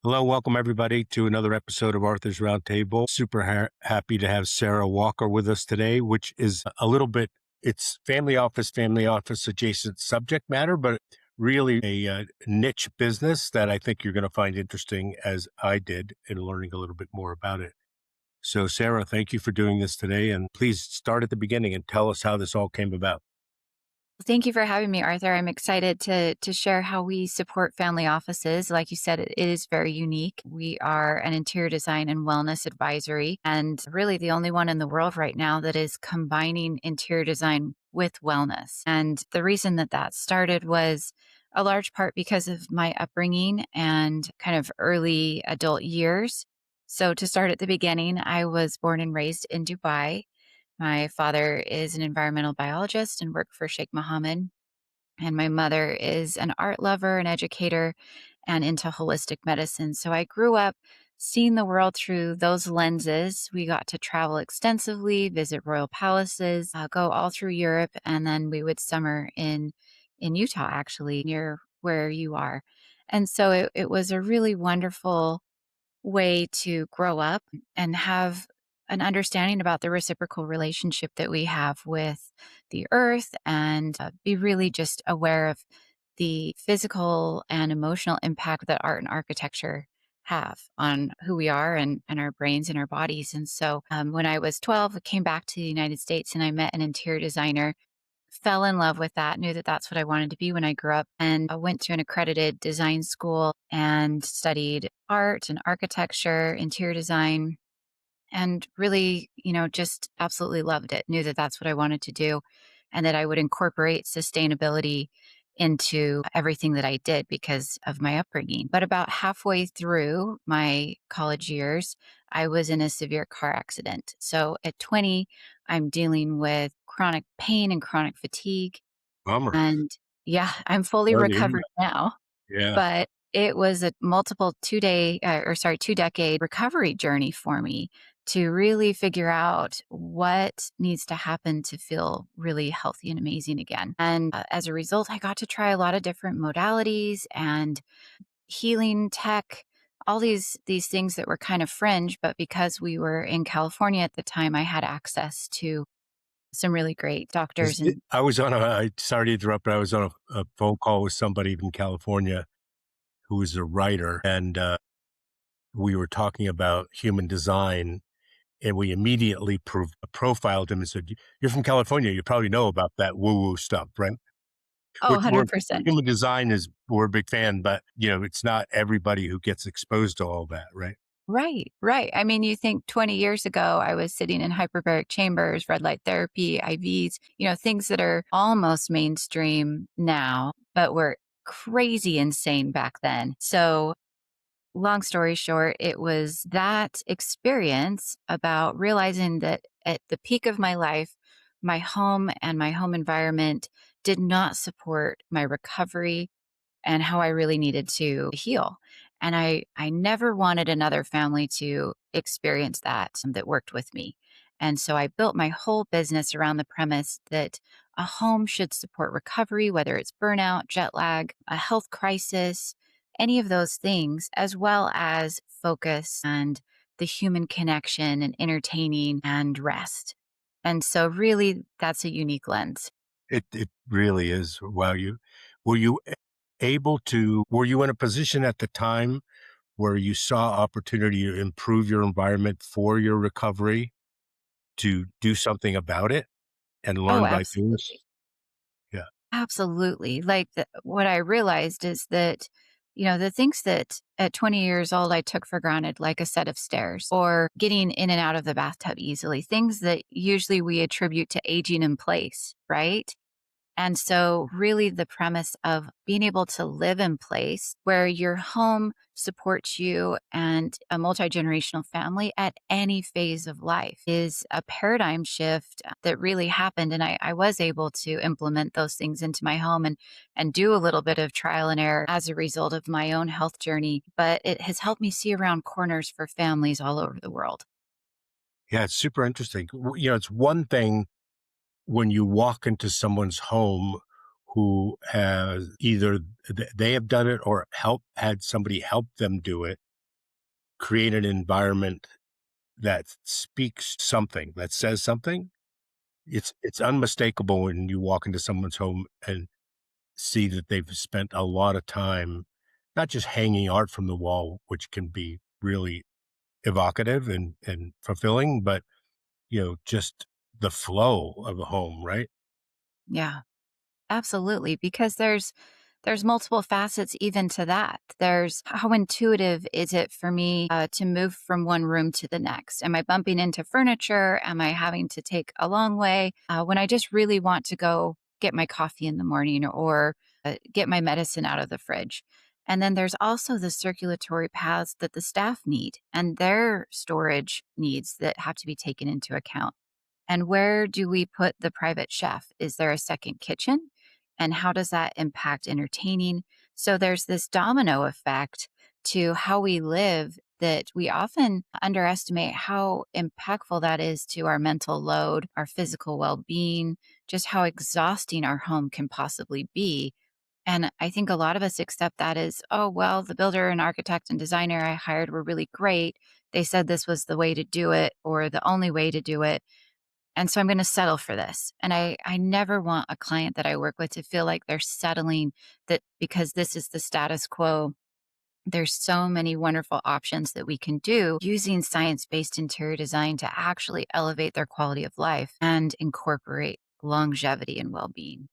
Hello, welcome everybody to another episode of Arthur's Roundtable. Super happy to have Sarah Walker with us today, which is a little bit, it's family office adjacent subject matter, but really a niche business that I think you're going to find interesting as I did in learning a little bit more about it. So Sarah, thank you for doing this today. And please start at the beginning and tell us how this all came about. Thank you for having me, Arthur. I'm excited to share how we support family offices. Like you said, it is very unique. We are an interior design and wellness advisory, and really the only one in the world right now that is combining interior design with wellness. And the reason that that started was a large part because of my upbringing and kind of early adult years. So to start at the beginning, I was born and raised in Dubai. My father is an environmental biologist and worked for Sheikh Mohammed. And my mother is an art lover, an educator, and into holistic medicine. So I grew up seeing the world through those lenses. We got to travel extensively, visit royal palaces, go all through Europe, and then we would summer in Utah, actually, near where you are. And so it was a really wonderful way to grow up and have an understanding about the reciprocal relationship that we have with the earth and be really just aware of the physical and emotional impact that art and architecture have on who we are and our brains and our bodies. And so when I was 12, I came back to the United States and I met an interior designer, fell in love with that, knew that that's what I wanted to be when I grew up, and I went to an accredited design school and studied art and architecture, interior design, and really, just absolutely loved it. Knew that that's what I wanted to do and that I would incorporate sustainability into everything that I did because of my upbringing. But about halfway through my college years, I was in a severe car accident. So at 20, I'm dealing with chronic pain and chronic fatigue. Bummer. And yeah, I'm fully Sorry to hear recovered that. now. Yeah. But it was a multiple 2-decade recovery journey for me to really figure out what needs to happen to feel really healthy and amazing again. And as a result, I got to try a lot of different modalities and healing tech, all these things that were kind of fringe, but because we were in California at the time, I had access to some really great doctors and I was on sorry to interrupt, but I was on a phone call with somebody in California who is a writer, and we were talking about human design, and we immediately profiled him and said, "You're from California. You probably know about that woo-woo stuff, right?" oh, Which we're 100%. human design is we're a big fan, but, it's not everybody who gets exposed to all that, right? Right, right. I mean, you think 20 years ago, I was sitting in hyperbaric chambers, red light therapy, IVs, things that are almost mainstream now, but were crazy insane back then. So, long story short, it was that experience about realizing that at the peak of my life, my home and my home environment did not support my recovery and how I really needed to heal. And I never wanted another family to experience that worked with me. And so I built my whole business around the premise that a home should support recovery, whether it's burnout, jet lag, a health crisis, any of those things, as well as focus and the human connection and entertaining and rest. And so really that's a unique lens. It really is. Wow, were you were you in a position at the time where you saw opportunity to improve your environment for your recovery to do something about it and Oh, learn by doing this? absolutely. Yeah. Absolutely. Like, what I realized is that, the things that at 20 years old I took for granted, like a set of stairs or getting in and out of the bathtub easily, things that usually we attribute to aging in place, right? And so, really, the premise of being able to live in place where your home supports you and a multi generational family at any phase of life is a paradigm shift that really happened. And I was able to implement those things into my home and do a little bit of trial and error as a result of my own health journey. But it has helped me see around corners for families all over the world. Yeah, it's super interesting. It's one thing when you walk into someone's home who has either they have done it or had somebody help them do it. create an environment that speaks something, that says something. It's unmistakable when you walk into someone's home and see that they've spent a lot of time not just hanging art from the wall, which can be really evocative and fulfilling, but, just the flow of a home, right? Yeah. Absolutely, because there's multiple facets even to that. There's how intuitive is it for me to move from one room to the next? Am I bumping into furniture? Am I having to take a long way when I just really want to go get my coffee in the morning or get my medicine out of the fridge? And then there's also the circulatory paths that the staff need and their storage needs that have to be taken into account. And where do we put the private chef? Is there a second kitchen? And how does that impact entertaining? So there's this domino effect to how we live that we often underestimate how impactful that is to our mental load, our physical well being, just how exhausting our home can possibly be. And I think a lot of us accept that as, oh, well, the builder and architect and designer I hired were really great. They said this was the way to do it or the only way to do it, and so I'm gonna settle for this. And I never want a client that I work with to feel like they're settling that because this is the status quo. There's so many wonderful options that we can do using science-based interior design to actually elevate their quality of life and incorporate longevity and well-being.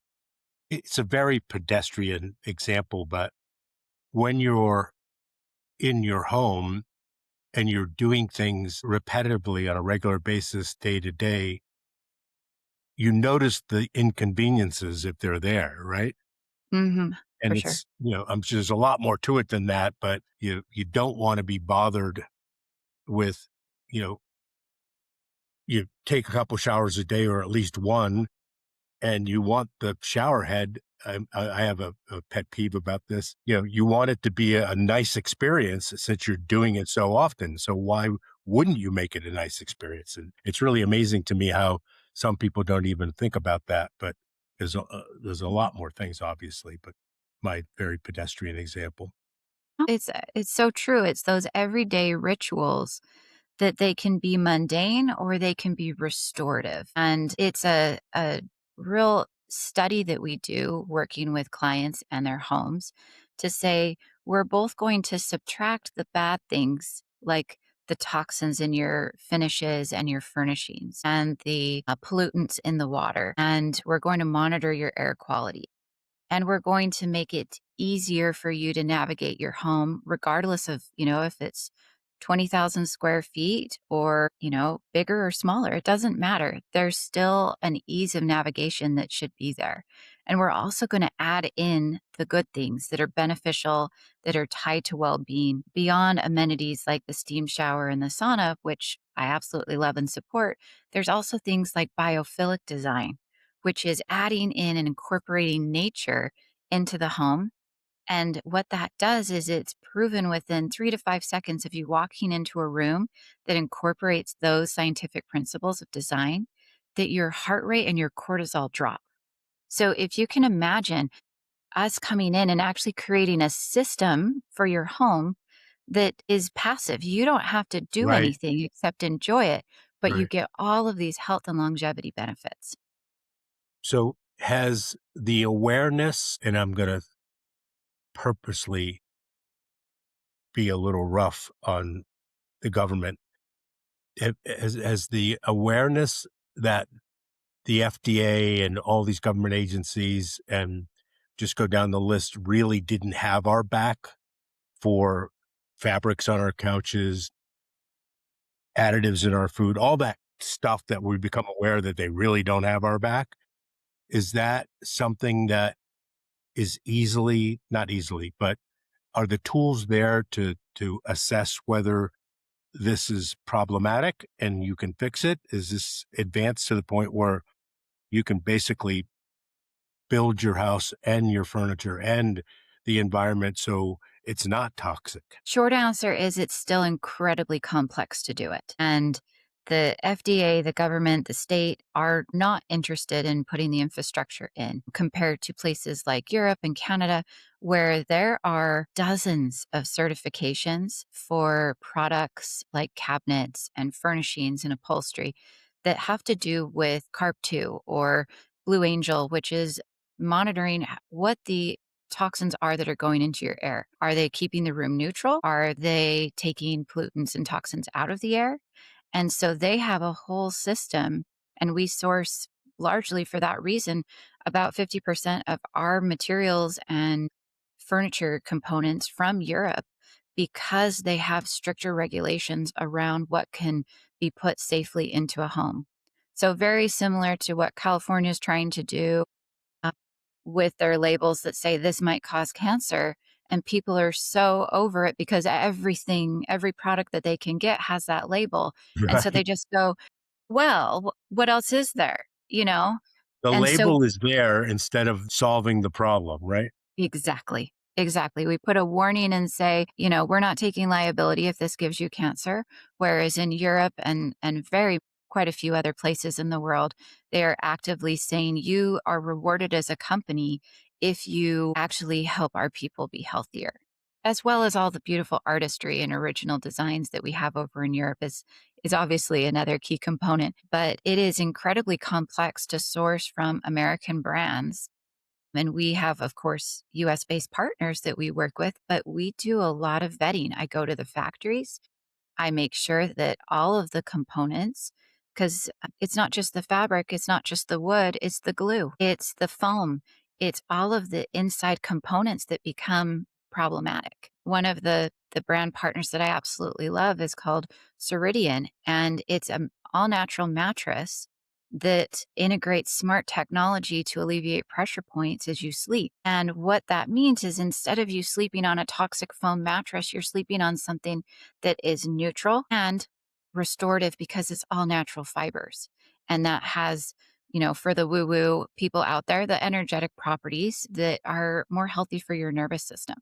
It's a very pedestrian example, but when you're in your home and you're doing things repetitively on a regular basis, day to day, you notice the inconveniences if they're there, right? Mhm. For And sure. it's, I'm sure there's a lot more to it than that, but you don't want to be bothered with, you know, you take a couple showers a day or at least one, and you want the shower head. I have a pet peeve about this. You want it to be a nice experience since you're doing it so often. So why wouldn't you make it a nice experience? And it's really amazing to me how some people don't even think about that. But there's a lot more things, obviously. But my very pedestrian example. It's so true. It's those everyday rituals that they can be mundane or they can be restorative. And it's a real study that we do working with clients and their homes to say we're both going to subtract the bad things like the toxins in your finishes and your furnishings and the pollutants in the water. And we're going to monitor your air quality and we're going to make it easier for you to navigate your home regardless of, if it's 20,000 square feet or, bigger or smaller. It doesn't matter. There's still an ease of navigation that should be there. And we're also going to add in the good things that are beneficial, that are tied to well-being beyond amenities like the steam shower and the sauna, which I absolutely love and support. There's also things like biophilic design, which is adding in and incorporating nature into the home. And what that does is it's proven within 3 to 5 seconds of you walking into a room that incorporates those scientific principles of design that your heart rate and your cortisol drop. So if you can imagine us coming in and actually creating a system for your home that is passive, you don't have to do Right. anything except enjoy it, but you Right. get all of these health and longevity benefits. So has the awareness, and I'm going to purposely be a little rough on the government, has the awareness that the FDA and all these government agencies and just go down the list really didn't have our back for fabrics on our couches, additives in our food, all that stuff that we become aware that they really don't have our back. Is that something that is easily, not easily, but are the tools there to assess whether this is problematic and you can fix it? Is this advanced to the point where you can basically build your house and your furniture and the environment so it's not toxic? Short answer is it's still incredibly complex to do it. And the FDA, the government, the state are not interested in putting the infrastructure in compared to places like Europe and Canada, where there are dozens of certifications for products like cabinets and furnishings and upholstery that have to do with CARP 2 or Blue Angel, which is monitoring what the toxins are that are going into your air. Are they keeping the room neutral? Are they taking pollutants and toxins out of the air? And so they have a whole system, and we source largely for that reason about 50% of our materials and furniture components from Europe because they have stricter regulations around what can be put safely into a home. So, very similar to what California is trying to do uh, with their labels that say this might cause cancer. And people are so over it because everything, every product that they can get has that label. And so they Right. just go, well, what else is there? You know? The And so label is there instead of solving the problem, right? exactly. Exactly. We put a warning and say, we're not taking liability if this gives you cancer. Whereas in Europe and very quite a few other places in the world, they are actively saying you are rewarded as a company if you actually help our people be healthier. As well as all the beautiful artistry and original designs that we have over in Europe is obviously another key component. But it is incredibly complex to source from American brands and we have, of course, US based partners that we work with, but we do a lot of vetting. I go to the factories. I make sure that all of the components, because it's not just the fabric, it's not just the wood, it's the glue, it's the foam, it's all of the inside components that become problematic. One of the brand partners that I absolutely love is called Ceridian, and it's an all natural mattress that integrates smart technology to alleviate pressure points as you sleep. And what that means is instead of you sleeping on a toxic foam mattress, you're sleeping on something that is neutral and restorative because it's all natural fibers. And that has, for the woo woo people out there, the energetic properties that are more healthy for your nervous system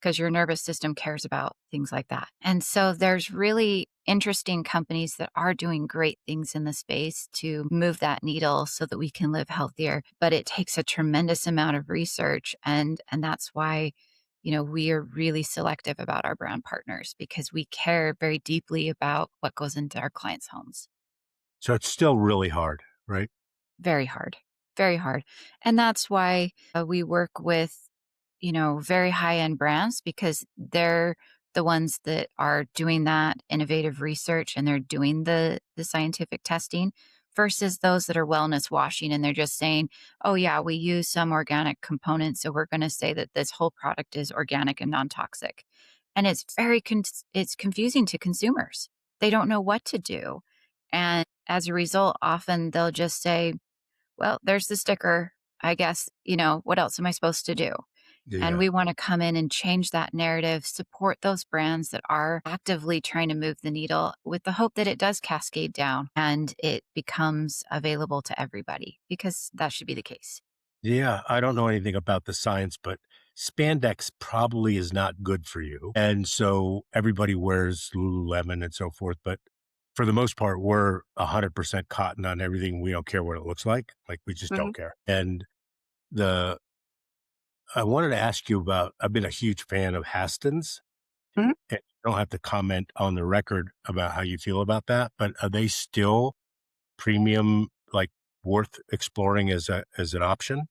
because your nervous system cares about things like that. And so there's really interesting companies that are doing great things in the space to move that needle so that we can live healthier, but it takes a tremendous amount of research and that's why we are really selective about our brand partners because we care very deeply about what goes into our clients' homes. So it's still really hard, right? Very hard, very hard. And that's why we work with very high end brands because they're the ones that are doing that innovative research and they're doing the scientific testing versus those that are wellness washing and they're just saying, "Oh yeah, we use some organic components, so we're going to say that this whole product is organic and non-toxic." And it's it's confusing to consumers. They don't know what to do. And as a result, often they'll just say, "Well, there's the sticker. I guess, what else am I supposed to do?" And Yeah. we want to come in and change that narrative, support those brands that are actively trying to move the needle with the hope that it does cascade down and it becomes available to everybody because that should be the case. Yeah. I don't know anything about the science, but spandex probably is not good for you. And so everybody wears Lululemon and so forth. But for the most part, we're 100% cotton on everything. We don't care what it looks like. Like we just Mhm, don't care. And the, I wanted to ask you about, I've been a huge fan of Haston's. mhm. And you don't have to comment on the record about how you feel about that, but are they still premium, like worth exploring as an option?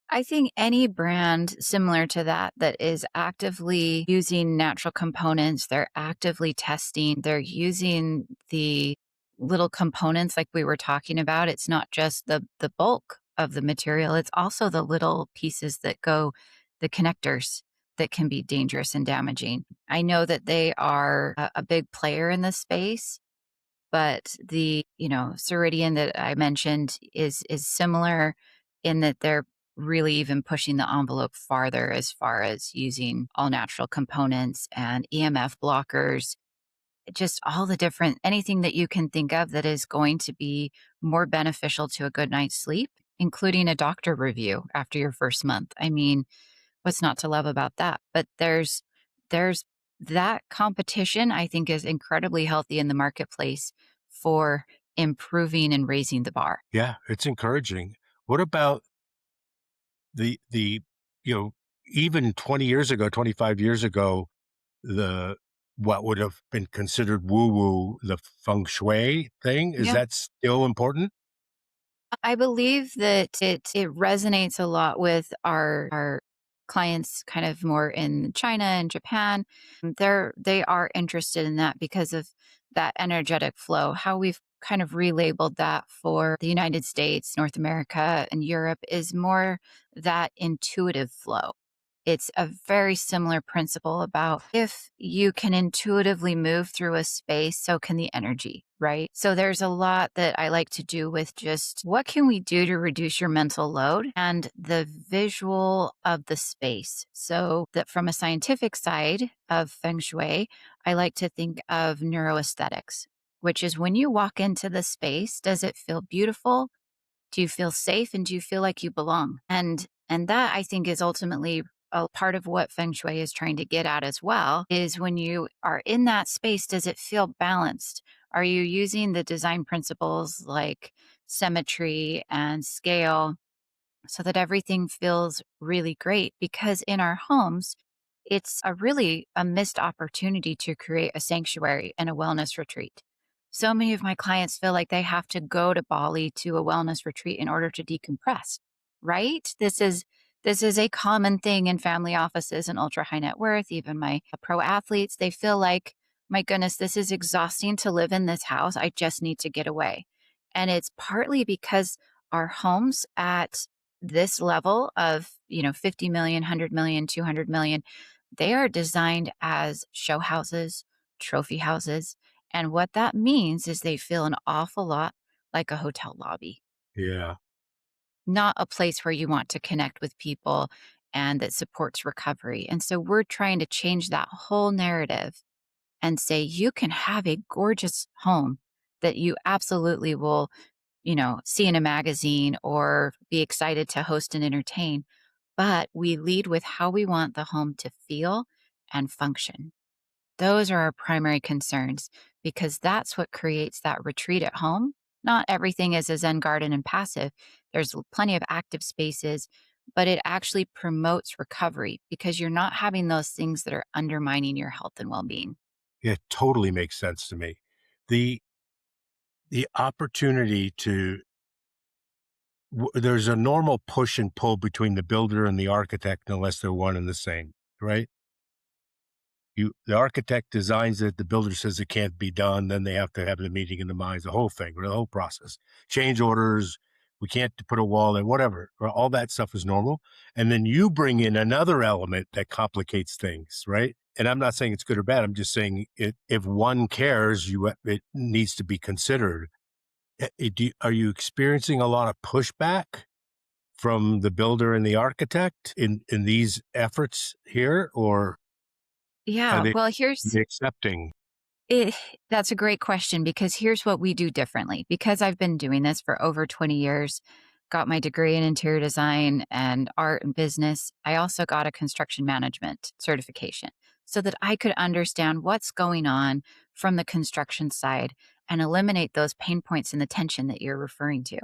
I think any brand similar to that that is actively using natural components, they're actively testing, they're using the little components like we were talking about. It's not just the bulk of the material, it's also the little pieces that go, the connectors that can be dangerous and damaging. I know that they are a big player in this space, but the, Ceridian that I mentioned is similar in that they're really even pushing the envelope farther as far as using all natural components and EMF blockers, just all the different anything that you can think of that is going to be more beneficial to a good night's sleep, including a doctor review after your first month. I mean, what's not to love about that? But there's that competition I think is incredibly healthy in the marketplace for improving and raising the bar. Yeah, it's encouraging. What about the you know, even 20 years ago, 25 years ago, the what would have been considered woo-woo, the feng shui thing, is Yeah. that still important? I believe that it resonates a lot with our clients kind of more in China and Japan. They are interested in that because of that energetic flow. How we've kind of relabeled that for the United States, North America, and Europe is more that intuitive flow. It's a very similar principle about if you can intuitively move through a space, so can the energy, right? So there's a lot that I like to do with just what can we do to reduce your mental load and the visual of the space. So that from a scientific side of feng shui, I like to think of neuroaesthetics, which is when you walk into the space, does it feel beautiful? Do you feel safe and do you feel like you belong? And that I think is ultimately a part of what feng shui is trying to get at as well is when you are in that space, does it feel balanced? Are you using the design principles like symmetry and scale so that everything feels really great? Because in our homes, it's a really a missed opportunity to create a sanctuary and a wellness retreat. So many of my clients feel like they have to go to Bali to a wellness retreat in order to decompress, right? This is a common thing in family offices and ultra high net worth, even my pro athletes, they feel like, my goodness, this is exhausting to live in this house. I just need to get away. And it's partly because our homes at this level of, 50 million, 100 million, 200 million, they are designed as show houses, trophy houses. And what that means is they feel an awful lot like a hotel lobby, Yeah. not a place where you want to connect with people and that supports recovery. And so we're trying to change that whole narrative and say you can have a gorgeous home that you absolutely will, see in a magazine or be excited to host and entertain. But we lead with how we want the home to feel and function. Those are our primary concerns because that's what creates that retreat at home. Not everything is a Zen garden and passive. There's plenty of active spaces, but it actually promotes recovery because you're not having those things that are undermining your health and well being. It totally makes sense to me. The the opportunity to there's a normal push and pull between the builder and the architect unless they're one and the same, right? The architect designs it, the builder says it can't be done, then they have to have the meeting in the minds, the whole thing, the whole process. Change orders, we can't put a wall in, whatever. All that stuff is normal. And then you bring in another element that complicates things, right? And I'm not saying it's good or bad. I'm just saying if one cares, it needs to be considered. Are you experiencing a lot of pushback from the builder and the architect in these efforts here, or are Yeah. they Well, here's accepting? it. That's a great question because here's what we do differently. Because I've been doing this for over 20 years, got my degree in interior design and art and business. I also got a construction management certification so that I could understand what's going on from the construction side and eliminate those pain points and the tension that you're referring to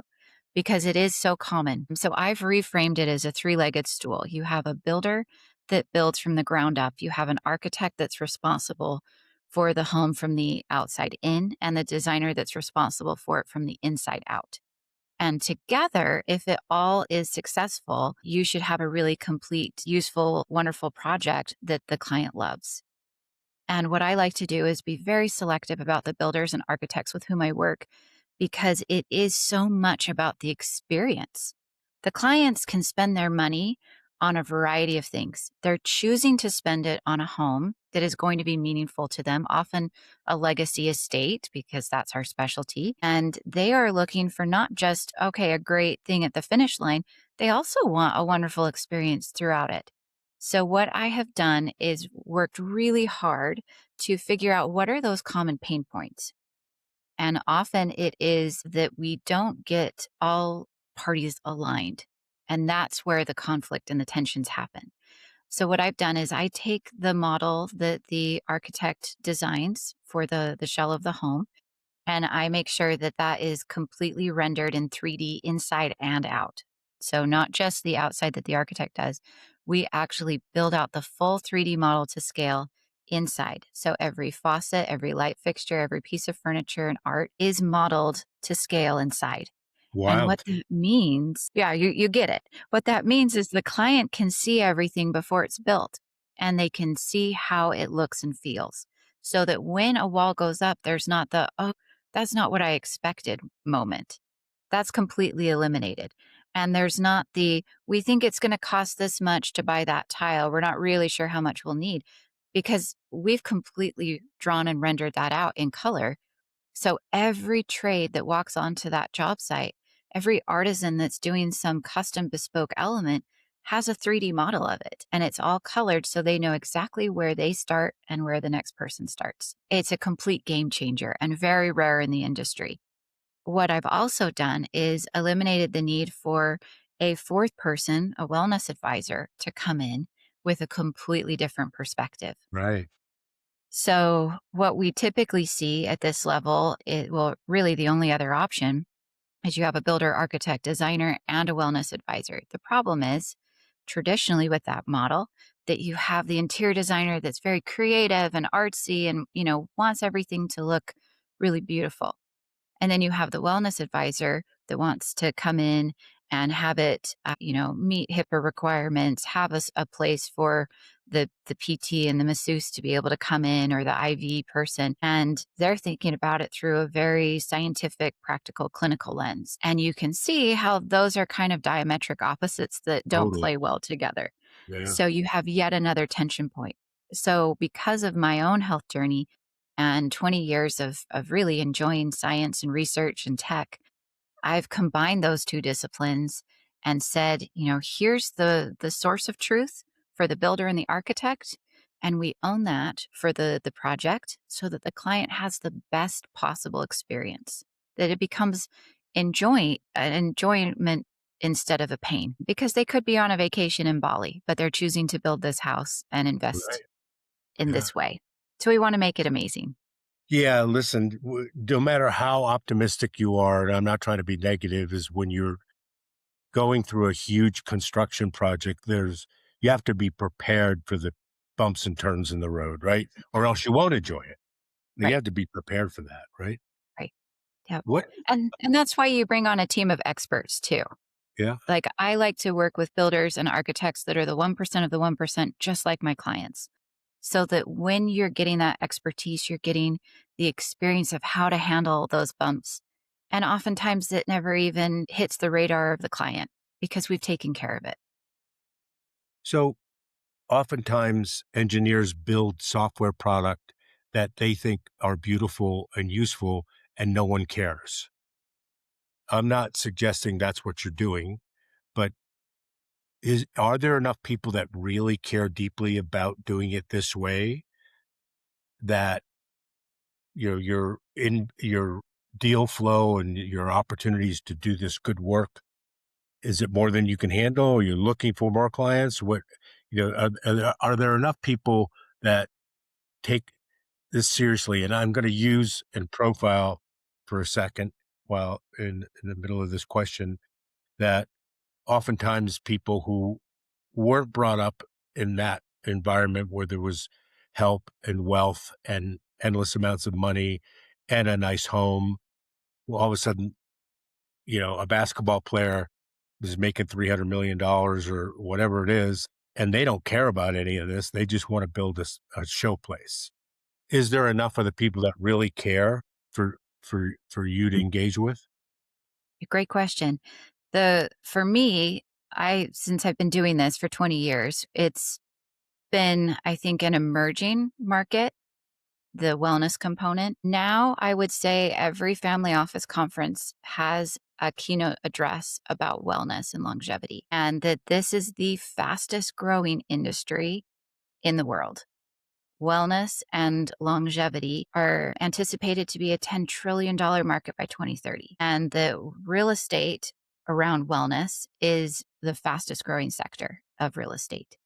because it is so common. So I've reframed it as a three-legged stool. You have a builder that builds from the ground up. You have an architect that's responsible for the home from the outside in, and the designer that's responsible for it from the inside out. And together, if it all is successful, you should have a really complete, useful, wonderful project that the client loves. And what I like to do is be very selective about the builders and architects with whom I work because it is so much about the experience. The clients can spend their money on a variety of things. They're choosing to spend it on a home that is going to be meaningful to them, often a legacy estate, because that's our specialty. And they are looking for not just, okay, a great thing at the finish line, they also want a wonderful experience throughout it. So, what I have done is worked really hard to figure out what are those common pain points. And often it is that we don't get all parties aligned. And that's where the conflict and the tensions happen. So, what I've done is I take the model that the architect designs for the shell of the home And I make sure that that is completely rendered in 3D inside and out. So, not just the outside that the architect does, we actually build out the full 3D model to scale inside. So, every faucet, every light fixture, every piece of furniture and art is modeled to scale inside. And what Wild. that means, yeah, you get it. What that means is the client can see everything before it's built, and they can see how it looks and feels. So that when a wall goes up, there's not the, "Oh, that's not what I expected" moment. That's completely eliminated. And there's not the, "We think it's gonna cost this much to buy that tile. We're not really sure how much we'll need," because we've completely drawn and rendered that out in color. So every trade that walks onto that job site, every artisan that's doing some custom bespoke element has a 3D model of it. And it's all colored so they know exactly where they start and where the next person starts. It's a complete game changer and very rare in the industry. What I've also done is eliminated the need for a fourth person, a wellness advisor, to come in with a completely different perspective. Right. So, what we typically see at this level, well, really the only other option is you have a builder, architect, designer, and a wellness advisor. The problem is, traditionally with that model, that you have the interior designer that's very creative and artsy and, wants everything to look really beautiful. And then you have the wellness advisor that wants to come in and have it, meet HIPAA requirements, have a place for the PT and the masseuse to be able to come in or the IV person. And they're thinking about it through a very scientific, practical, clinical lens. And you can see how those are kind of diametric opposites that don't Totally. play well together. Yeah. So you have yet another tension point. So because of my own health journey, and 20 years of really enjoying science and research and tech, I've combined those two disciplines and said, here's the source of truth for the builder and the architect, and we own that for the project so that the client has the best possible experience, that it becomes an enjoyment instead of a pain, because they could be on a vacation in Bali, but they're choosing to build this house and invest Right. in Yeah. this way. So we want to make it amazing. Yeah. Listen, no matter how optimistic you are, and I'm not trying to be negative, is when you're going through a huge construction project, you have to be prepared for the bumps and turns in the road, right? Or else you won't enjoy it. You Right. have to be prepared for that, right? Right. Yep. What? And that's why you bring on a team of experts too. Yeah. Like, I like to work with builders and architects that are the 1% of the 1%, just like my clients. So that when you're getting that expertise, you're getting the experience of how to handle those bumps. And oftentimes it never even hits the radar of the client because we've taken care of it. So oftentimes engineers build software product that they think are beautiful and useful and no one cares. I'm not suggesting that's what you're doing, but are there enough people that really care deeply about doing it this way that your in your deal flow and your opportunities to do this good work, is it more than you can handle? Are you looking for more clients? Are there enough people that take this seriously? And I'm going to use and profile for a second while in the middle of this question that oftentimes people who weren't brought up in that environment where there was help and wealth and endless amounts of money and a nice home, well, all of a sudden, a basketball player is making $300 million or whatever it is, and they don't care about any of this. They just want to build a show place. Is there enough of the people that really care for you to engage with? Great question. For me, since I've been doing this for 20 years, it's been, I think, an emerging market, the wellness component. Now, I would say every family office conference has a keynote address about wellness and longevity, and that this is the fastest growing industry in the world. Wellness and longevity are anticipated to be a $10 trillion market by 2030. And the real estate around wellness is the fastest growing sector of real estate.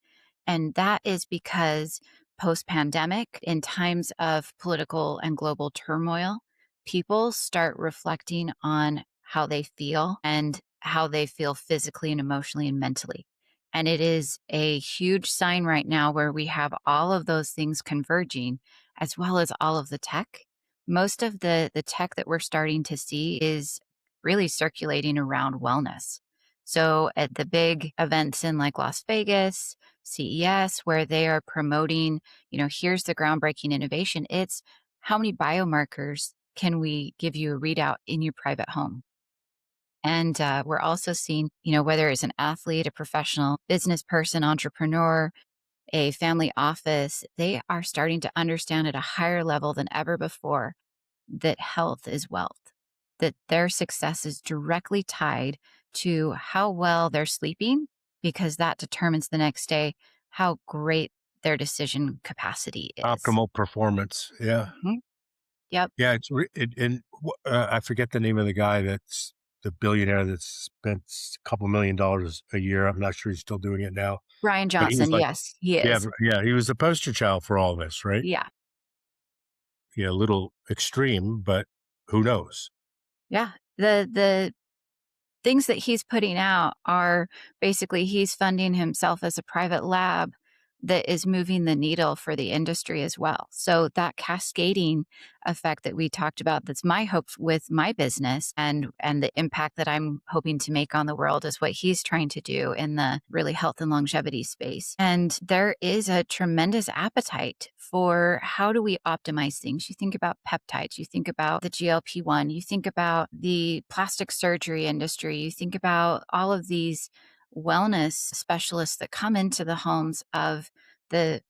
And that is because post pandemic, in times of political and global turmoil, people start reflecting on how they feel and how they feel physically and emotionally and mentally. And it is a huge sign right now where we have all of those things converging, as well as all of the tech. Most of the tech that we're starting to see is really circulating around wellness. So at the big events in like Las Vegas, CES, where they are promoting, here's the groundbreaking innovation, it's how many biomarkers can we give you a readout in your private home? And we're also seeing, whether it's an athlete, a professional business person, entrepreneur, a family office, they are starting to understand at a higher level than ever before that health is wealth, that their success is directly tied to how well they're sleeping, because that determines the next day how great their decision capacity is. Optimal performance. Yeah. Mhm. Yep. Yeah. I forget the name of the guy that's the billionaire that spent a couple $1 million a year. I'm not sure he's still doing it now, Brian but he was Johnson, like, yes, he yeah, is. yeah, he was the poster child for all this, right? Yeah. Yeah, a little extreme, but who knows? Yeah. The things that he's putting out are basically he's funding himself as a private lab that is moving the needle for the industry as well. So that cascading effect that we talked about, that's my hope with my business, and the impact that I'm hoping to make on the world is what he's trying to do in the really health and longevity space. And there is a tremendous appetite for how do we optimize things. You think about peptides, you think about the GLP-1, you think about the plastic surgery industry, you think about all of these wellness specialists that come into the homes of the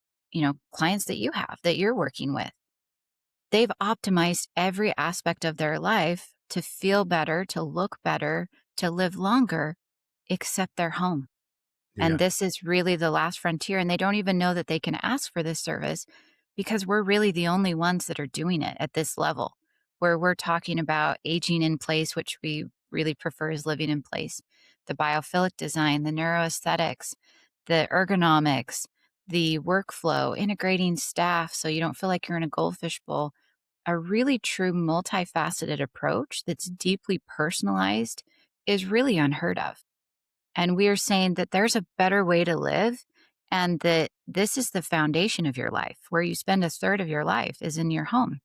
clients that you have, that you're working with. They've optimized every aspect of their life to feel better, to look better, to live longer, except their home. And Yeah. this is really the last frontier, and they don't even know that they can ask for this service because we're really the only ones that are doing it at this level, where we're talking about aging in place, which we really prefer is living in place, the biophilic design, the neuroaesthetics, the ergonomics, the workflow, integrating staff so you don't feel like you're in a goldfish bowl. A really true multifaceted approach that's deeply personalized is really unheard of. And we are saying that there's a better way to live, and that this is the foundation of your life. Where you spend a third of your life is in your home,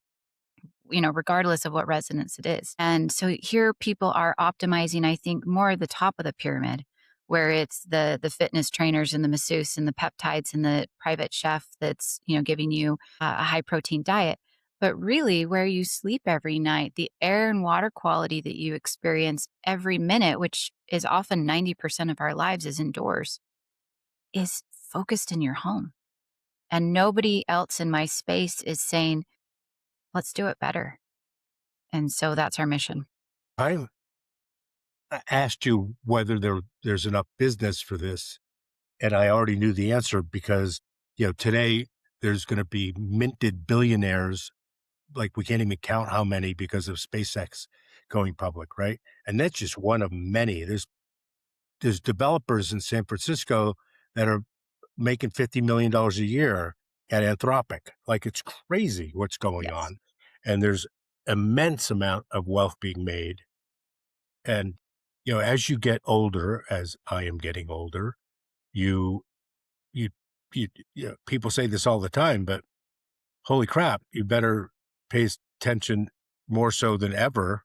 regardless of what residence it is. And so here people are optimizing, I think, more the top of the pyramid, where it's the fitness trainers and the masseuse and the peptides and the private chef that's, giving you a high protein diet. But really, where you sleep every night, the air and water quality that you experience every minute, which is often 90% of our lives is indoors, is focused in your home. And nobody else in my space is saying, let's do it better. And so that's our mission. I asked you whether there's enough business for this, and I already knew the answer because, today there's going to be minted billionaires, like we can't even count how many because of SpaceX going public, right? And that's just one of many. There's developers in San Francisco that are making $50 million a year at Anthropic. Like, it's crazy what's going Yes. on. And there's immense amount of wealth being made. And, as you get older, as I am getting older, you, you, people say this all the time, but holy crap, you better pay attention more so than ever,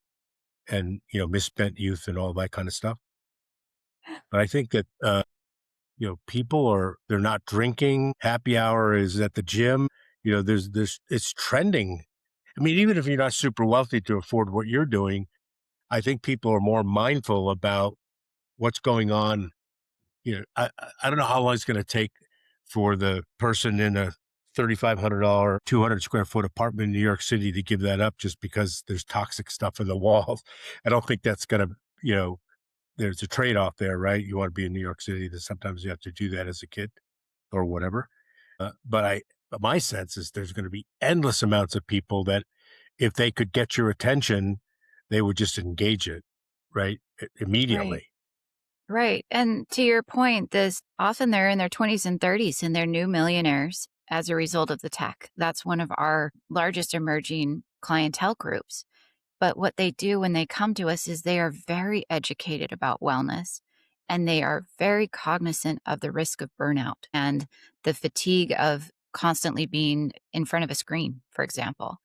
and, misspent youth and all that kind of stuff. But I think that, they're not drinking. Happy hour is at the gym. It's trending. I mean, even if you're not super wealthy to afford what you're doing, I think people are more mindful about what's going on. I don't know how long it's going to take for the person in a $3,500, 200 square foot apartment in New York City to give that up just because there's toxic stuff in the walls. I don't think that's going to, there's a trade off there, right? You want to be in New York City, that sometimes you have to do that as a kid or whatever. But my sense is there's going to be endless amounts of people that if they could get your attention, they would just engage it, right? Right. Immediately. Right. And to your point, this often they're in their 20s and 30s and they're new millionaires as a result of the tech. That's one of our largest emerging clientele groups. But what they do when they come to us is they are very educated about wellness and they are very cognizant of the risk of burnout and the fatigue of constantly being in front of a screen, for example.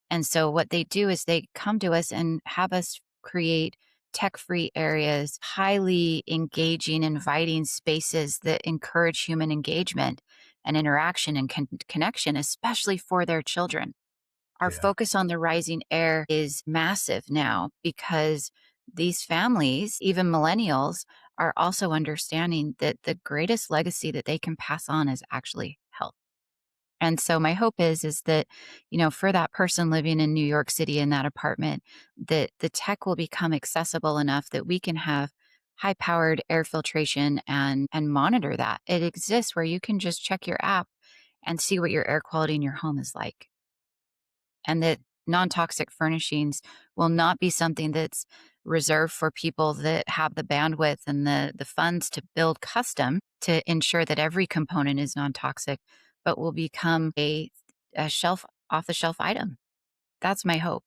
And so what they do is they come to us and have us create tech-free areas, highly engaging, inviting spaces that encourage human engagement and interaction and connection, especially for their children. Our Yeah. focus on the rising heir is massive now because these families, even millennials, are also understanding that the greatest legacy that they can pass on is actually health. And so my hope is that, for that person living in New York City in that apartment, that the tech will become accessible enough that we can have high powered air filtration and monitor that. It exists where you can just check your app and see what your air quality in your home is like. And that non-toxic furnishings will not be something that's reserved for people that have the bandwidth and the funds to build custom to ensure that every component is non-toxic, but will become a shelf off the shelf item. That's my hope.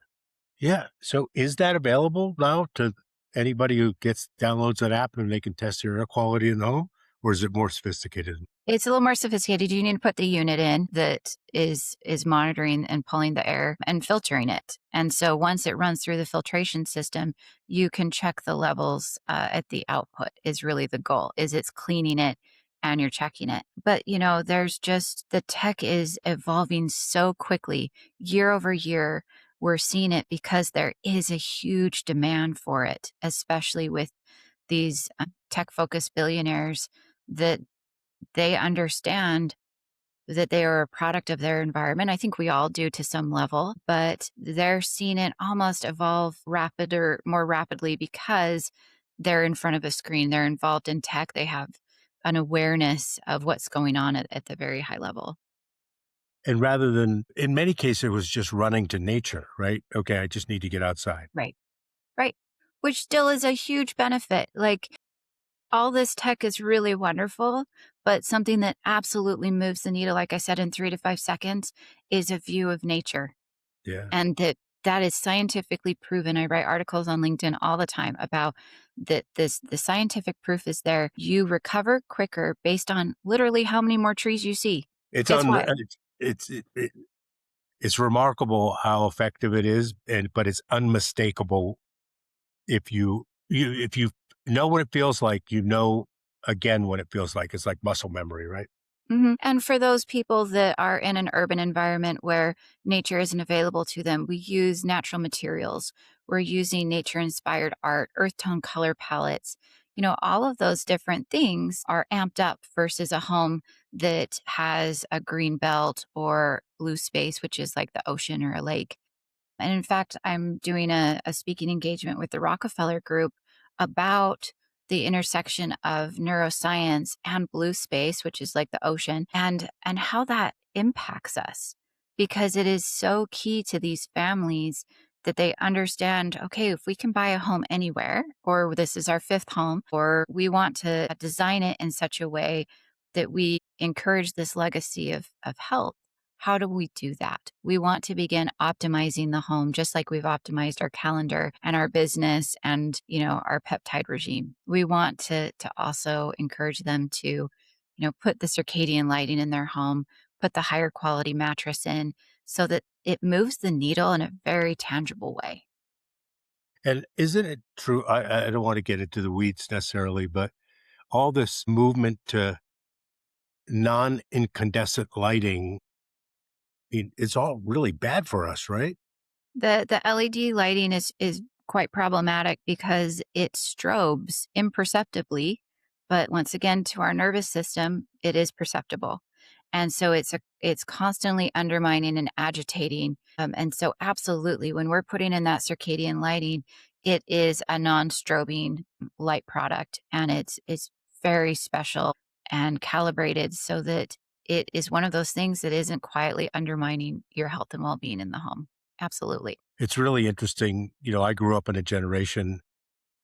Yeah. So is that available now to anybody who downloads that app and they can test their air quality in the home? Or is it more sophisticated? It's a little more sophisticated. You need to put the unit in that is monitoring and pulling the air and filtering it. And so once it runs through the filtration system, you can check the levels at the output. Is really the goal. Is it's cleaning it and you're checking it. But there's just the tech is evolving so quickly year over year. We're seeing it because there is a huge demand for it, especially with these tech focused billionaires that they understand that they are a product of their environment. I think we all do to some level, but they're seeing it almost evolve more rapidly because they're in front of a screen. They're involved in tech. They have an awareness of what's going on at the very high level. And rather than, in many cases, it was just running to nature, right? Okay, I just need to get outside. Right. Right. Which still is a huge benefit. Like all this tech is really wonderful, but something that absolutely moves the needle, like I said, in 3 to 5 seconds is a view of nature. Yeah. And that is scientifically proven. I write articles on LinkedIn all the time about that the scientific proof is there. You recover quicker based on literally how many more trees you see. It's It's on, wild. it's remarkable how effective it is, but it's unmistakable if you know what it feels like, again what it feels like. It's like muscle memory, right? And for those people that are in an urban environment where nature isn't available to them, we use natural materials. We're using nature inspired art, earth tone color palettes. All of those different things are amped up versus a home that has a green belt or blue space, which is like the ocean or a lake. And in fact, I'm doing a speaking engagement with the Rockefeller Group about the intersection of neuroscience and blue space, which is like the ocean, and how that impacts us. Because it is so key to these families that they understand, okay, if we can buy a home anywhere, or this is our fifth home, or we want to design it in such a way that we encourage this legacy of health. How do we do that? We want to begin optimizing the home just like we've optimized our calendar and our business and, our peptide regime. We want to also encourage them to, put the circadian lighting in their home, put the higher quality mattress in so that it moves the needle in a very tangible way. And isn't it true? I don't want to get into the weeds necessarily, but all this movement to non-incandescent lighting, it's all really bad for us, right? The LED lighting is quite problematic because it strobes imperceptibly, but once again, to our nervous system, it is perceptible. And so it's constantly undermining and agitating. And so absolutely, when we're putting in that circadian lighting, it is a non-strobing light product and it's very special and calibrated so that it is one of those things that isn't quietly undermining your health and well-being in the home. Absolutely. It's really interesting. I grew up in a generation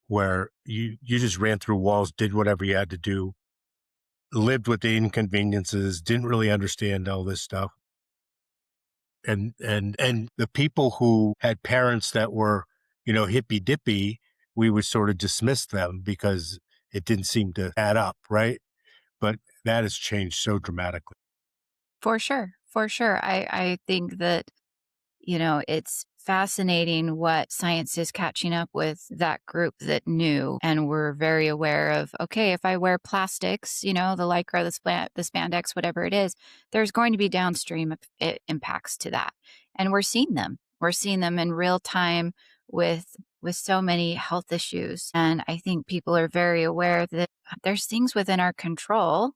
where you just ran through walls, did whatever you had to do, lived with the inconveniences, didn't really understand all this stuff. And the people who had parents that were hippy dippy, we would sort of dismiss them because it didn't seem to add up, right? But that has changed so dramatically. For sure. For sure. I think that it's fascinating what science is catching up with that group that knew and were very aware of, okay, if I wear plastics, the lycra, the spandex, whatever it is, there's going to be downstream impacts to that. And we're seeing them. We're seeing them in real time with so many health issues. And I think people are very aware that there's things within our control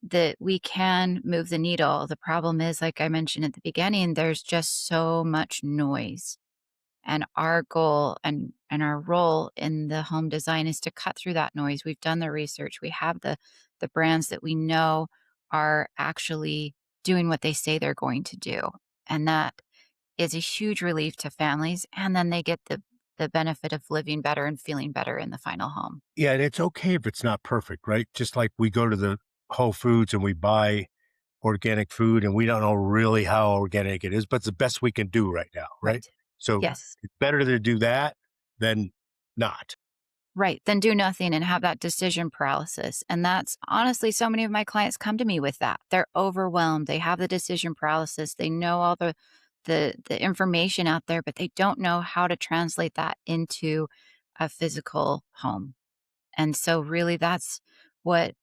that we can move the needle. The problem is, like I mentioned at the beginning, there's just so much noise. And our goal and our role in the home design is to cut through that noise. We've done the research. We have the brands that we know are actually doing what they say they're going to do. And that is a huge relief to families. And then they get the benefit of living better and feeling better in the final home. Yeah, and it's okay if it's not perfect, right? Just like we go to the Whole Foods and we buy organic food and we don't know really how organic it is, but it's the best we can do right now, right? Right. So Yes. it's better to do that than not. Right, then do nothing and have that decision paralysis, and that's honestly, so many of my clients come to me with that. They're overwhelmed, they have the decision paralysis, they know all the information out there, but they don't know how to translate that into a physical home. And so really that's what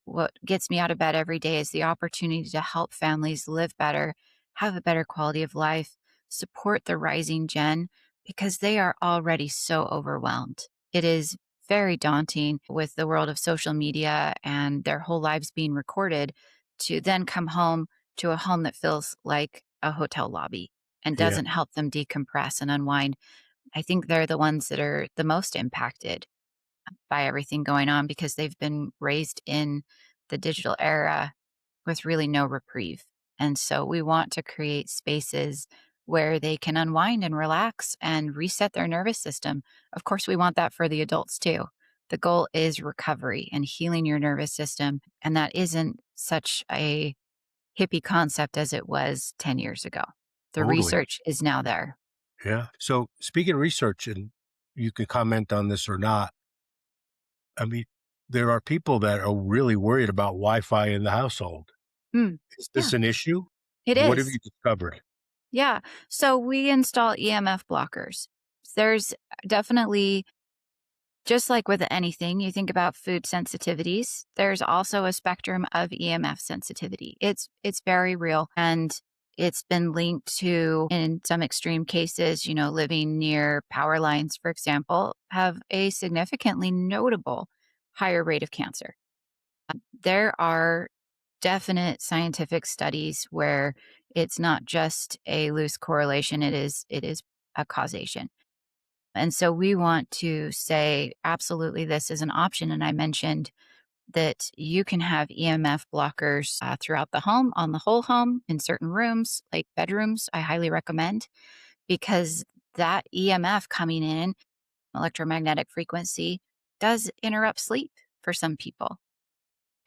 gets me out of bed every day is the opportunity to help families live better, have a better quality of life, support the rising gen because they are already so overwhelmed. It is very daunting with the world of social media and their whole lives being recorded to then come home to a home that feels like a hotel lobby and Yeah, doesn't help them decompress and unwind. I think they're the ones that are the most impacted by everything going on because they've been raised in the digital era with really no reprieve. And so we want to create spaces where they can unwind and relax and reset their nervous system. Of course, we want that for the adults too. The goal is recovery and healing your nervous system. And that isn't such a hippie concept as it was 10 years ago. The totally. research is now there. Yeah. So speaking of research, and you can comment on this or not, I mean, there are people that are really worried about Wi-Fi in the household. Mm, Is yeah, this an issue? it What have is. you discovered? Yeah. So we install EMF blockers. There's definitely, just like with anything, you think about food sensitivities, there's also a spectrum of EMF sensitivity. It's very real and it's been linked to in some extreme cases, living near power lines, for example, have a significantly notable higher rate of cancer. There are definite scientific studies where it's not just a loose correlation, it is a causation. And so we want to say absolutely this is an option, and I mentioned that you can have EMF blockers throughout the home, on the whole home, in certain rooms, like bedrooms. I highly recommend because that EMF coming in, electromagnetic frequency, does interrupt sleep for some people.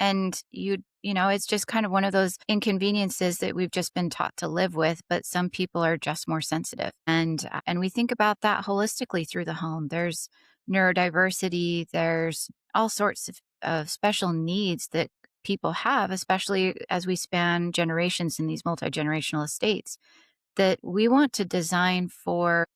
And it's just kind of one of those inconveniences that we've just been taught to live with, but some people are just more sensitive. And we think about that holistically through the home. There's neurodiversity, there's all sorts of special needs that people have, especially as we span generations in these multi-generational estates, that we want to design for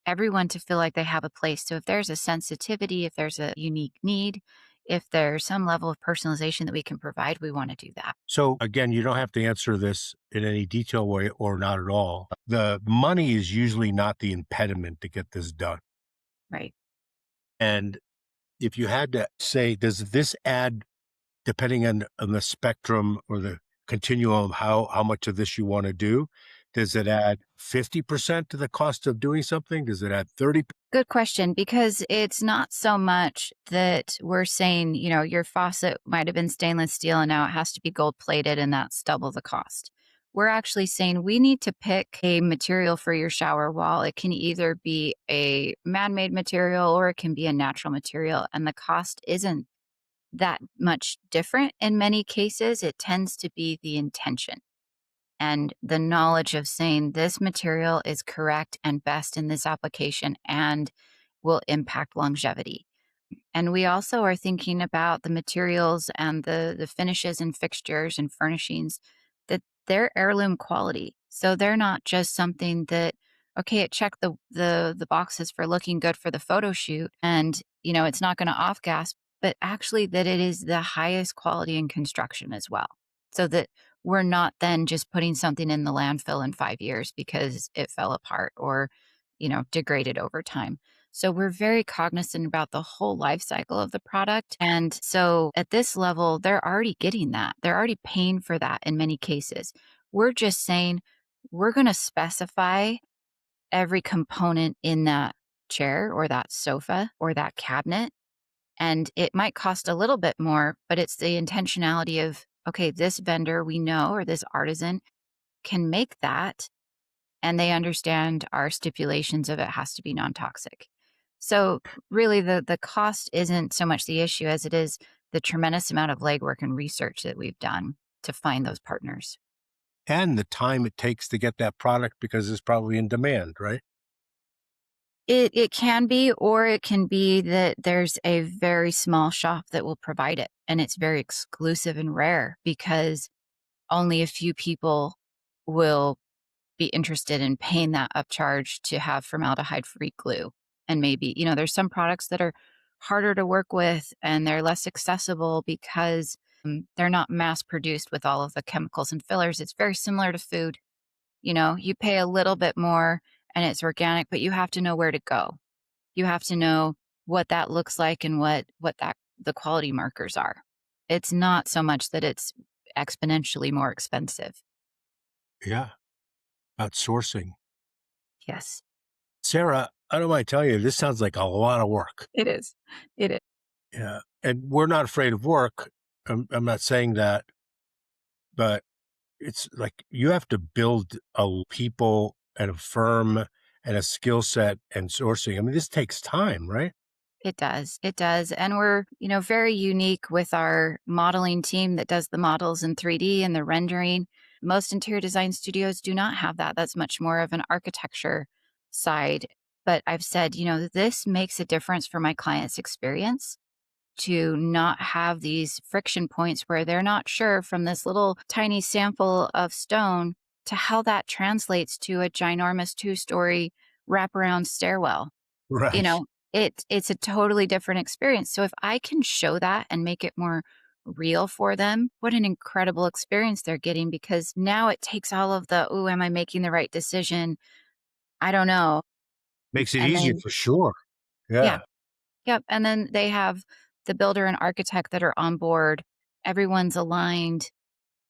everyone to feel like they have a place. So if there's a sensitivity, if there's a unique need, if there's some level of personalization that we can provide, we want to do that. So again, you don't have to answer this in any detail way or not at all. The money is usually not the impediment to get this done. Right. And if you had to say, does this add, depending on the spectrum or the continuum, how much of this you want to do, does it add 50% to the cost of doing something? Does it add 30? Good question, because it's not so much that we're saying, your faucet might have been stainless steel and now it has to be gold plated and that's double the cost. We're actually saying we need to pick a material for your shower wall. It can either be a man made material or it can be a natural material. And the cost isn't that much different in many cases. It tends to be the intention and the knowledge of saying this material is correct and best in this application and will impact longevity. And we also are thinking about the materials and the finishes and fixtures and furnishings that they're heirloom quality. So they're not just something that, okay, it checked the boxes for looking good for the photo shoot and, it's not going to off gas, but actually that it is the highest quality in construction as well. So that we're not then just putting something in the landfill in 5 years because it fell apart or, degraded over time. So we're very cognizant about the whole life cycle of the product. And so at this level, they're already getting that. They're already paying for that in many cases. We're just saying we're going to specify every component in that chair or that sofa or that cabinet. And it might cost a little bit more, but it's the intentionality of, okay, this vendor we know or this artisan can make that and they understand our stipulations of it has to be non-toxic. So really the cost isn't so much the issue as it is the tremendous amount of legwork and research that we've done to find those partners. And the time it takes to get that product because it's probably in demand, right? It can be, or it can be that there's a very small shop that will provide it and it's very exclusive and rare because only a few people will be interested in paying that upcharge to have formaldehyde-free glue. And maybe, there's some products that are harder to work with and they're less accessible because they're not mass produced with all of the chemicals and fillers. It's very similar to food. You pay a little bit more and it's organic, but you have to know where to go. You have to know what that looks like and what that the quality markers are. It's not so much that it's exponentially more expensive. Yeah. About sourcing. Yes, Sarah, I don't mind telling you, this sounds like a lot of work. it is. It is. Yeah. And we're not afraid of work. I'm not saying that, but it's like you have to build a people and a firm and a skill set and sourcing. I mean, this takes time, right? It does. It does. And we're, very unique with our modeling team that does the models in 3D and the rendering. Most interior design studios do not have that. That's much more of an architecture side. But I've said, this makes a difference for my client's experience to not have these friction points where they're not sure from this little tiny sample of stone to how that translates to a ginormous 2-story wraparound stairwell. you Right. know, it's a totally different experience. So if I can show that and make it more real for them, what an incredible experience they're getting because now it takes all of the, "Ooh, am I making the right decision? I don't know." Makes it And easier then for sure. yeah, Yeah. yep, and then they have the builder and architect that are on board. Everyone's aligned.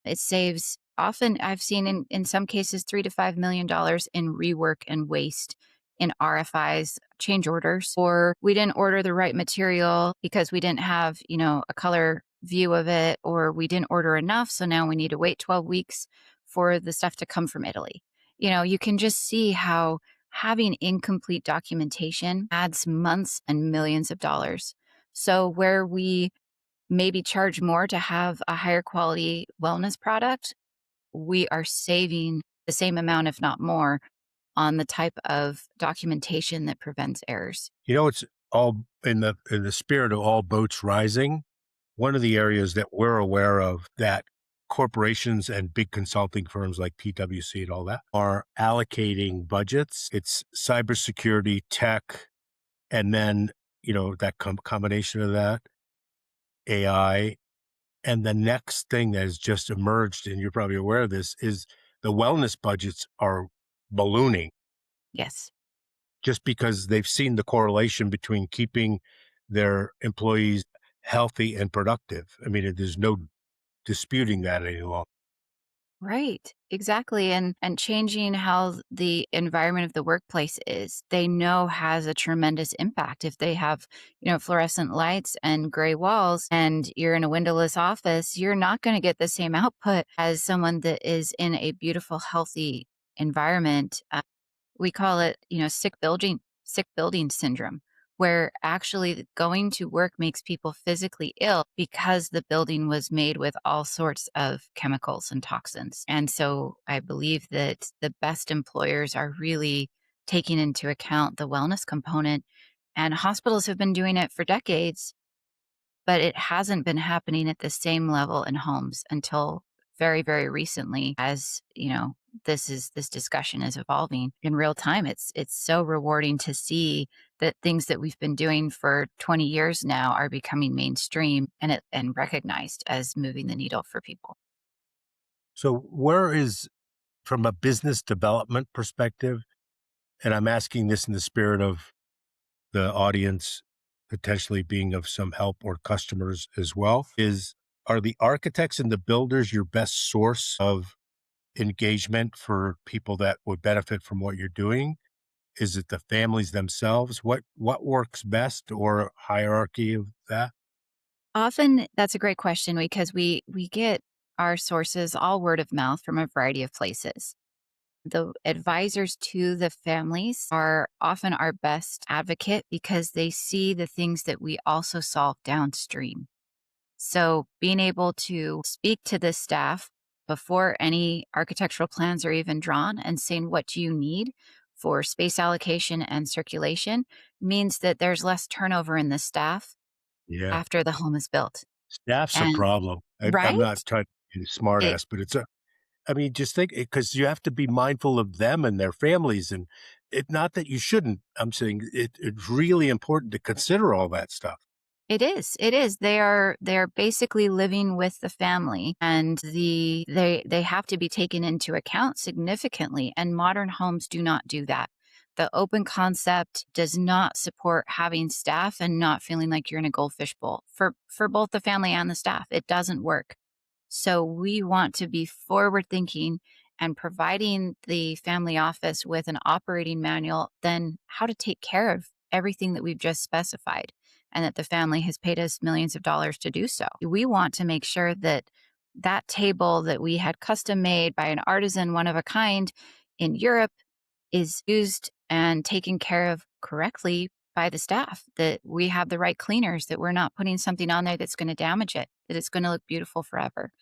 It saves often I've seen in some cases $3 to $5 million in rework and waste in RFIs, change orders, or we didn't order the right material because we didn't have, a color view of it, or we didn't order enough. So now we need to wait 12 weeks for the stuff to come from Italy. You can just see how having incomplete documentation adds months and millions of dollars. So where we maybe charge more to have a higher quality wellness product, we are saving the same amount, if not more, on the type of documentation that prevents errors. It's all in the spirit of all boats rising. One of the areas that we're aware of that corporations and big consulting firms like PwC and all that are allocating budgets. It's cybersecurity, tech, and then, that combination of that, AI. And the next thing that has just emerged, and you're probably aware of this, is the wellness budgets are ballooning Yes. just because they've seen the correlation between keeping their employees healthy and productive. I mean, there's no disputing that any longer. Right. Exactly. And changing how the environment of the workplace is, they know has a tremendous impact. If they have, fluorescent lights and gray walls and you're in a windowless office, you're not going to get the same output as someone that is in a beautiful, healthy environment. We call it, sick building syndrome, where actually going to work makes people physically ill because the building was made with all sorts of chemicals and toxins. And so I believe that the best employers are really taking into account the wellness component And hospitals have been doing it for decades, but it hasn't been happening at the same level in homes until very, very recently as, this discussion is evolving in real time. It's so rewarding to see that things that we've been doing for 20 years now are becoming mainstream and recognized as moving the needle for people. So, where is, from a business development perspective, and I'm asking this in the spirit of the audience potentially being of some help or customers as well, are the architects and the builders your best source of engagement for people that would benefit from what you're doing? Is it the families themselves? What works best, or hierarchy of that? Often that's a great question because we get our sources all word of mouth from a variety of places. The advisors to the families are often our best advocate because they see the things that we also solve downstream. So, being able to speak to the staff before any architectural plans are even drawn and saying, what do you need for space allocation and circulation, means that there's less turnover in the staff Yeah. after the home is built. Staff's a And problem. I'm not right? trying to be a smart It, ass, but I mean, just think, because you have to be mindful of them and their families, and not that you shouldn't. I'm saying it's really important to consider all that stuff. It is. It is. They are basically living with the family and they have to be taken into account significantly, and modern homes do not do that. The open concept does not support having staff and not feeling like you're in a goldfish bowl for both the family and the staff. It doesn't work. So we want to be forward thinking and providing the family office with an operating manual, then how to take care of everything that we've just specified and that the family has paid us millions of dollars to do so. We want to make sure that that table that we had custom made by an artisan, one of a kind in Europe, is used and taken care of correctly by the staff, that we have the right cleaners, that we're not putting something on there that's going to damage it, that it's going to look beautiful forever.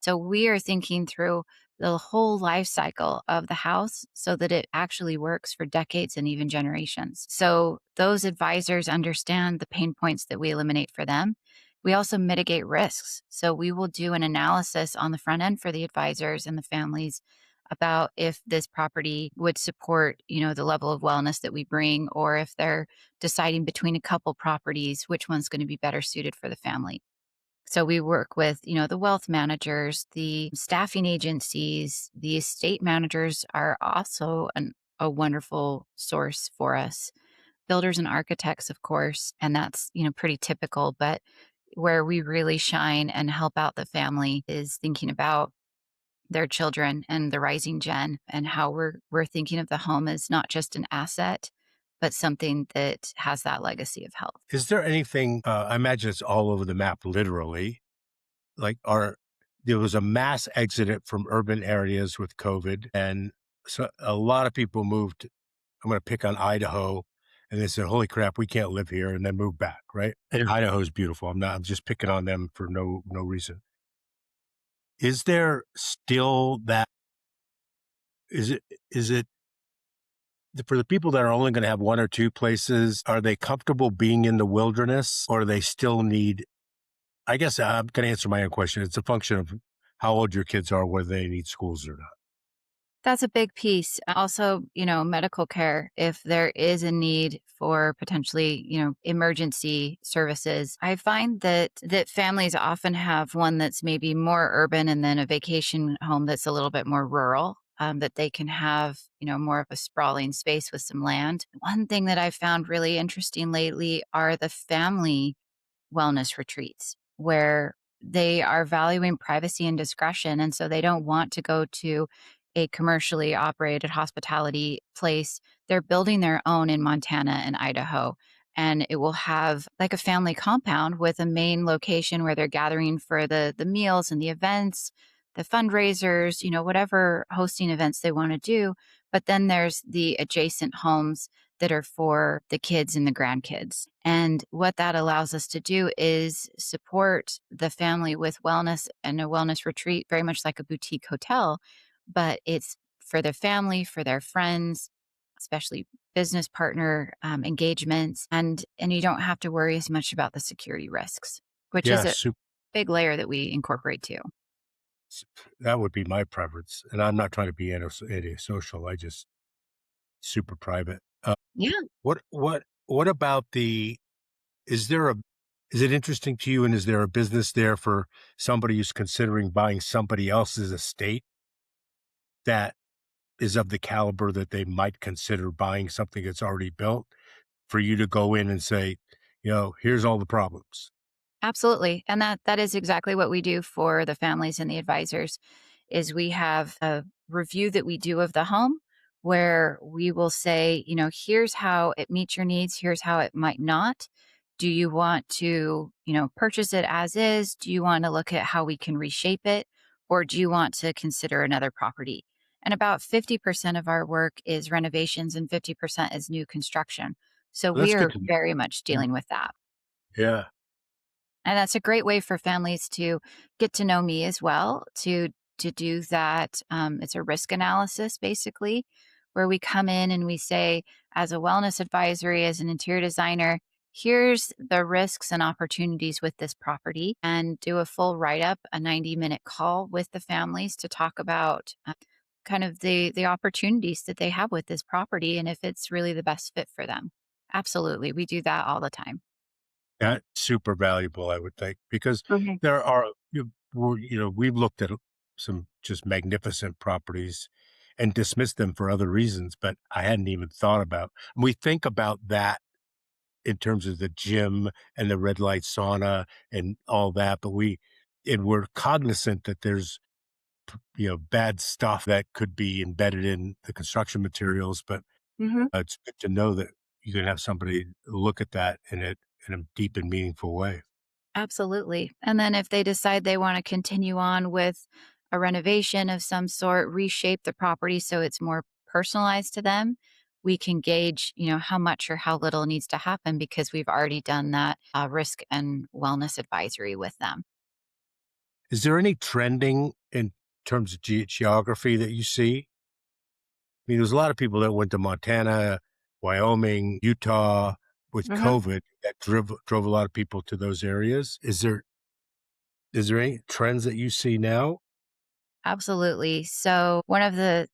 So we are thinking through the whole life cycle of the house so that it actually works for decades and even generations. So those advisors understand the pain points that we eliminate for them. We also mitigate risks. So we will do an analysis on the front end for the advisors and the families about if this property would support, the level of wellness that we bring, or if they're deciding between a couple properties, which one's going to be better suited for the family. So we work with, the wealth managers, the staffing agencies, the estate managers are also a wonderful source for us. Builders and architects, of course, and that's, pretty typical, but where we really shine and help out the family is thinking about their children and the rising gen, and how we're thinking of the home as not just an asset, but something that has that legacy of health. Is there anything? I imagine it's all over the map, literally. Like, there was a mass exit from urban areas with COVID, and so a lot of people moved. I'm going to pick on Idaho, and they said, "Holy crap, we can't live here," and then moved back. Right? And Idaho's beautiful. I'm not. I'm just picking on them for no reason. Is there still that? Is it for the people that are only going to have one or two places? Are they comfortable being in the wilderness, or do they still need? I guess I'm going to answer my own question. It's a function of how old your kids are, whether they need schools or not. That's a big piece. Also, medical care, if there is a need for potentially, emergency services. I find that families often have one that's maybe more urban and then a vacation home that's a little bit more rural. That they can have, more of a sprawling space with some land. One thing that I've found really interesting lately are the family wellness retreats where they are valuing privacy and discretion. And so they don't want to go to a commercially operated hospitality place. They're building their own in Montana and Idaho. And it will have like a family compound with a main location where they're gathering for the meals and the events, the fundraisers, whatever hosting events they want to do. But then there's the adjacent homes that are for the kids and the grandkids. And what that allows us to do is support the family with wellness and a wellness retreat, very much like a boutique hotel, but it's for the family, for their friends, especially business partner engagements, and you don't have to worry as much about the security risks, which is Yeah, a big layer that we incorporate too. s- that would be my preference. And I'm not trying to be antisocial. I just super private. Yeah, What about the is there a is it interesting to you, and is there a business there for somebody who's considering buying somebody else's estate that is of the caliber that they might consider buying something that's already built, for you to go in and say, "Here's all the problems." absolutely. And that is exactly what we do for the families and the advisors is we have a review that we do of the home where we will say, here's how it meets your needs, here's how it might not. Do you want to, purchase it as is? Do you want to look at how we can reshape it? Or do you want to consider another property? And about 50% of our work is renovations and 50% is new construction. So Well, we that's good are to know. very much Mm. dealing with that. Yeah. And that's a great way for families to get to know me as well, to do that. It's a risk analysis basically, where we come in and we say, as a wellness advisory, as an interior designer, here's the risks and opportunities with this property, and do a full write up, a 90-minute call with the families to talk about kind of the opportunities that they have with this property and if it's really the best fit for them. Absolutely, we do that all the time. That's super valuable, I would think, because Mhm. there are we've looked at some just magnificent properties and dismissed them for other reasons, but I hadn't even thought about we think about that in terms of the gym and the red light sauna and all that, but we're cognizant that there's, bad stuff that could be embedded in the construction materials, but Mhm. it's good to know that you can have somebody look at that in a deep and meaningful way. Absolutely. And then if they decide they want to continue on with a renovation of some sort, reshape the property so it's more personalized to them, we can gauge, how much or how little needs to happen because we've already done that risk and wellness advisory with them. Is there any trending in terms of geography that you see? I mean, there's a lot of people that went to Montana, Wyoming, Utah with Mhm. COVID that drove a lot of people to those areas. Is there any trends that you see now? Absolutely. So one of the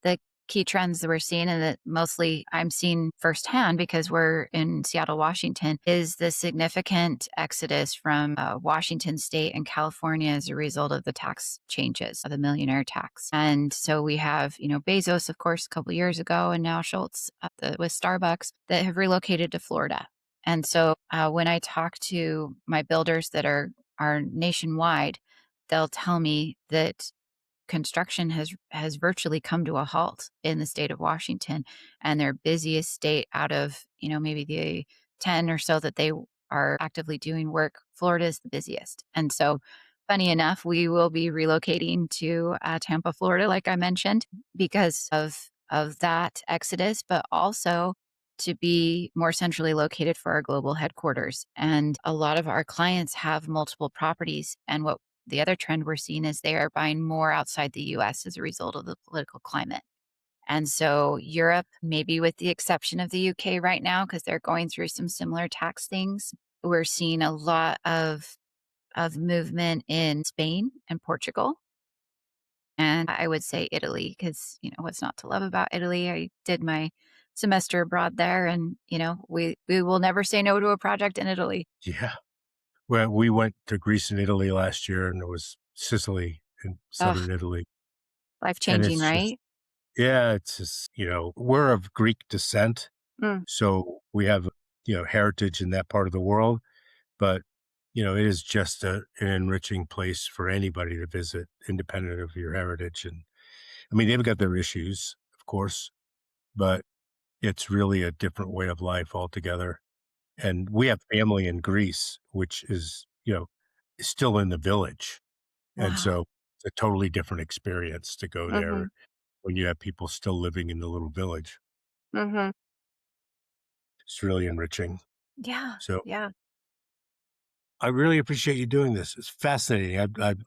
key trends that we're seeing and that mostly I'm seeing firsthand because we're in Seattle, Washington, is the significant exodus from Washington State and California as a result of the tax changes, of the millionaire tax. And so we have, Bezos, of course, a couple years ago, and now Schultz with Starbucks that have relocated to Florida. And so when I talk to my builders that are nationwide, they'll tell me that construction has virtually come to a halt in the state of Washington, and their busiest state out of, maybe the 10 or so that they are actively doing work, Florida is the busiest. And so, funny enough, we will be relocating to Tampa, Florida, like I mentioned, because of that exodus, but also to be more centrally located for our global headquarters. And a lot of our clients have multiple properties. And what the other trend we're seeing is they are buying more outside the US as a result of the political climate. And so Europe, maybe with the exception of the UK right now, because they're going through some similar tax things, we're seeing a lot of movement in Spain and Portugal. And I would say Italy, because what's not to love about Italy? I did my semester abroad there, and we will never say no to a project in Italy. Yeah. Well, we went to Greece and Italy last year, and it was Sicily in Oh, southern Italy. life And changing, it's just, right? yeah, it's just, we're of Greek descent. Mm. So we have, heritage in that part of the world. But, it is just an enriching place for anybody to visit, independent of your heritage. And I mean, they've got their issues, of course, but it's really a different way of life altogether. And we have family in Greece, which is still in the village. And Wow. so it's a totally different experience to go there Mhm. when you have people still living in the little village. Mhm. It's really enriching. Yeah. So Yeah. I really appreciate you doing this. It's fascinating.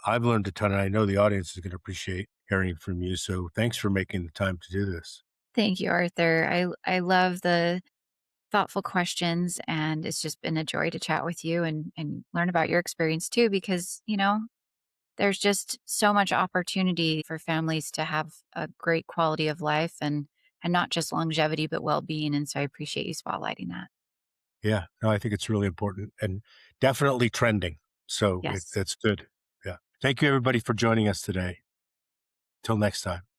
I've learned a ton, and I know the audience is going to appreciate hearing from you. So thanks for making the time to do this. Thank you, Arthur. I love the thoughtful questions, and it's just been a joy to chat with you and learn about your experience too, because, there's just so much opportunity for families to have a great quality of life and not just longevity, but well-being. And so I appreciate you spotlighting that. Yeah, no, I think it's really important and definitely trending. So Yes. that's good. Yeah. Thank you, everybody, for joining us today. Till next time.